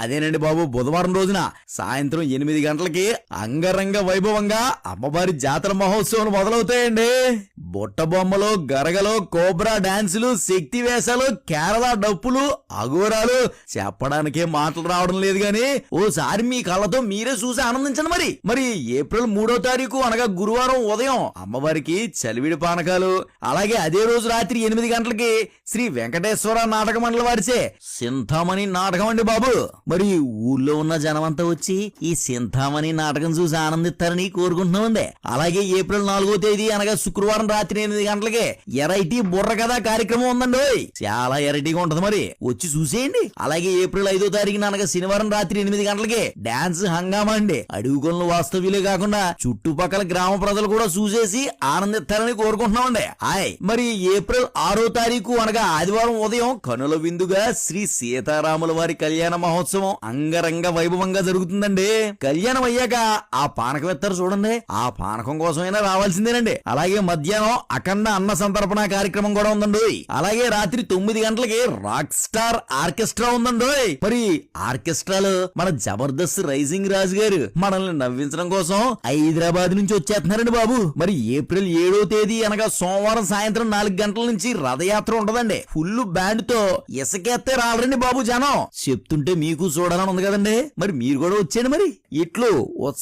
అదేనండి బాబు, బుధవారం రోజున సాయంత్రం 8 గంటలకి అంగరంగ వైభవంగా అమ్మవారి జాతర మహోత్సవం మొదలవుతాయండి. బుట్ట బొమ్మలు, గరగలు, కోబ్రా డాన్సులు, శక్తి వేషాలు, కేరళ డప్పులు, అఘోరాలు చెప్పడానికే మాటలు రావడం లేదు గాని ఓసారి మీ కళ్ళతో మీరే చూసి ఆనందించండి. మరి ఏప్రిల్ 3వ తారీఖు అనగా గురువారం ఉదయం అమ్మవారికి చలివిడి పానకాలు, అలాగే అదే రోజు రాత్రి 8 గంటలకి శ్రీ వెంకటేశ్వర నాటక మండలి వారిచే సింథామణి నాటకం అండి బాబు. మరి ఊర్లో ఉన్న జనమంతా వచ్చి ఈ సింథామణి నాటకం చూసి ఆనందిస్తారని కోరుకుంటున్నామండి. అలాగే ఏప్రిల్ 4వ తేదీ అనగా శుక్రవారం రాత్రి 8 గంటలకి ఎరైటీ బుర్ర కథ కార్యక్రమం ఉందండి. చాలా ఎరైటీగా ఉంటది, మరి వచ్చి చూసేయండి. అలాగే ఏప్రిల్ 5వ తారీఖున అనగా శనివారం రాత్రి 8 గంటలకి డాన్స్ హంగామా అండి. అడుగుకొన్న వాస్తవ్యులే కాకుండా చుట్టుపక్కల గ్రామ ప్రజలు కూడా చూసేసి ఆనందిస్తారని కోరుకుంటున్నామండి. మరి ఏప్రిల్ 6వ తారీఖు అనగా ఆదివారం ఉదయం కనుల విందుగా శ్రీ సీతారాముల వారి కళ్యాణ మహోత్సవం అంగరంగ వైభవంగా జరుగుతుందండి. కళ్యాణం అయ్యాక ఆ పానకం ఎత్తారు చూడండి, ఆ పానకం కోసమైనా రావాల్సిందేనండి. అలాగే మధ్యాహ్నం అఖండ అన్న సంతర్పణ కార్యక్రమం కూడా ఉందండి. అలాగే రాత్రి 9 గంటలకి రాక్ స్టార్ ఆర్కెస్ట్రా ఉందండి. మరి ఆర్కెస్ట్రాలో మన జబర్దస్త్ రైజింగ్ రాజు గారు మనల్ని నవ్వించడం కోసం హైదరాబాద్ నుంచి వచ్చేస్తున్నారండి బాబు. మరి ఏప్రిల్ 7వ తేదీ అనగా సోమవారం సాయంత్రం 4 గంటల నుంచి రథయాత్ర ఉంటదండి. ఫుల్ బ్యాండ్ తో ఇసుకెత్తే రాలండి బాబు జనం. చెప్తుంటే మీకు చూడాలని ఉంది కదండి, మరి మీరు కూడా వచ్చేయండి. మరి ఇట్లు ఉత్సవ